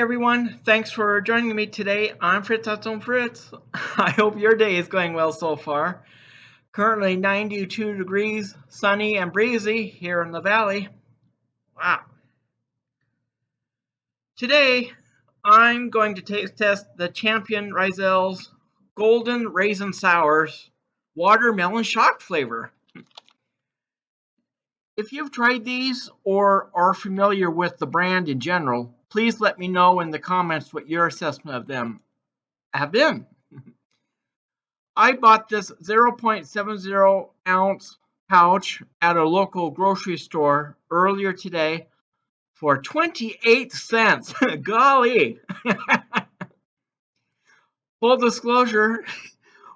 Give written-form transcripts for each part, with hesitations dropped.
everyone, thanks for joining me today. I'm Fritz at Home Fritz. I hope your day is going well so far. Currently 92 degrees, sunny and breezy here in the valley. Wow. Today, I'm going to test the Champion Raisels Golden Raisin Sours Watermelon Shock flavor. If you've tried these or are familiar with the brand in general, please let me know in the comments what your assessment of them have been. I bought this 0.70 ounce pouch at a local grocery store earlier today for 28 cents. Golly! Full disclosure,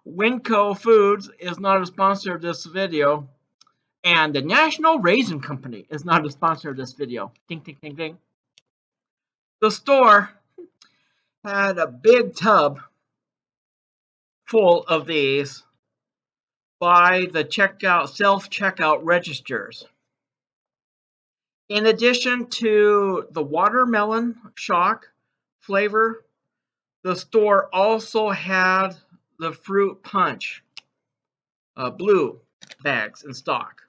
Winco Foods is not a sponsor of this video, and the National Raisin Company is not a sponsor of this video. Ding, ding, ding, ding. The store had a big tub full of these by the self-checkout registers. In addition to the watermelon shock flavor, the store also had the fruit punch blue bags in stock.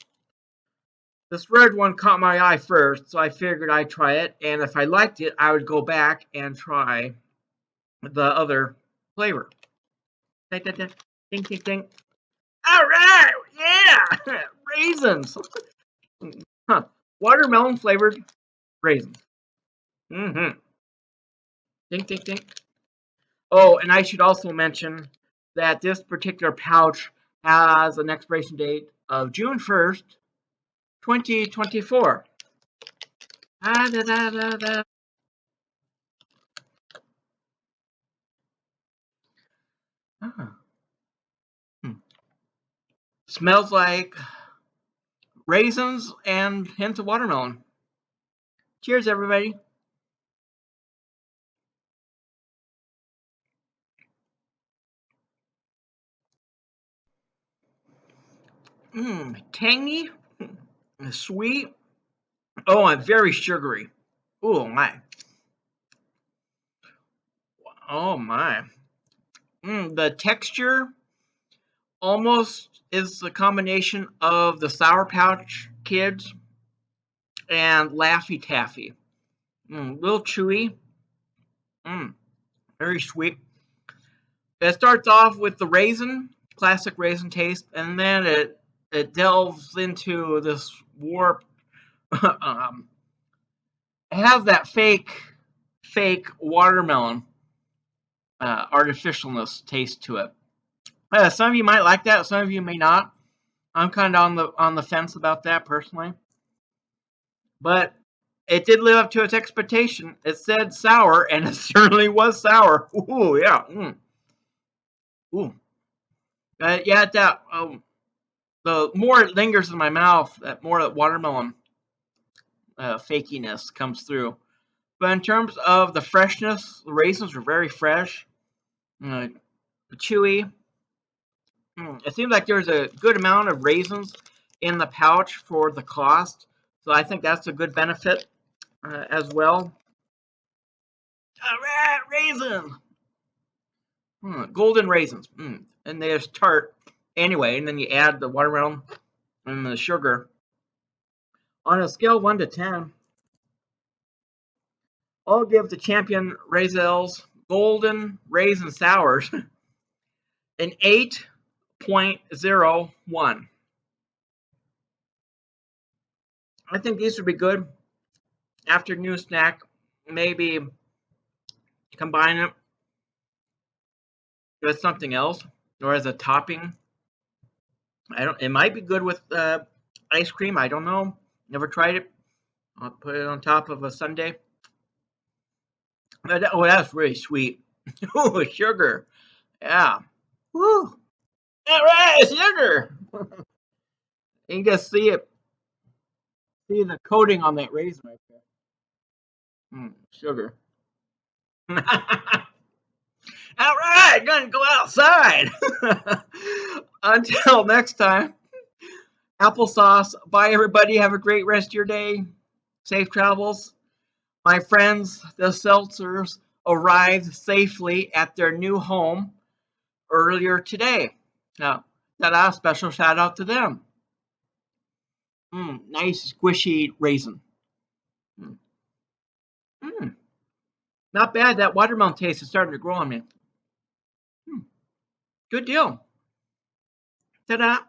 This red one caught my eye first, so I figured I'd try it, and if I liked it, I would go back and try the other flavor. Ding, ding, ding, ding, ding, ding. All right, yeah, raisins. Huh. Watermelon flavored raisins. Ding, ding, ding. Oh, and I should also mention that this particular pouch has an expiration date of June 1st, 2024. Ah, da, da, da, da. Ah. Smells like raisins and hints of watermelon. Cheers, everybody. Tangy, sweet. Oh, and very sugary. Oh my. Oh my. The texture almost is a combination of the Sour Pouch Kids and Laffy Taffy. Little chewy. Very sweet. It starts off with the raisin, classic raisin taste, and then it delves into this warped. It has that fake watermelon artificialness taste to it. Some of you might like that, some of you may not. I'm kind of on the fence about that personally, but it did live up to its expectation. It said sour, and it certainly was sour. Ooh, yeah. Ooh. Yeah, that. The more it lingers in my mouth, that more that watermelon fakiness comes through. But in terms of the freshness, the raisins are very fresh, chewy. It seems like there's a good amount of raisins in the pouch for the cost, so I think that's a good benefit as well. All right, raisin. Golden raisins, and they're tart anyway, and then you add the watermelon and the sugar. On a scale of 1 to 10, I'll give the Champion Raisels Golden Raisin Sours an 8.01. I think these would be good afternoon snack. Maybe combine it with something else or as a topping. It might be good with ice cream. I don't know. Never tried it. I'll put it on top of a sundae. Oh, that's really sweet. Oh, sugar. Yeah. Woo. All right, sugar. You can just see it. See the coating on that raisin right there. Sugar. All right, gonna go outside. Until next time, applesauce. Bye, everybody. Have a great rest of your day. Safe travels. My friends, the Seltzers, arrived safely at their new home earlier today. Now, ta-da, special shout out to them. Nice squishy raisin. Mm, mm, Not bad. That watermelon taste is starting to grow on me. Good deal. Ta-da.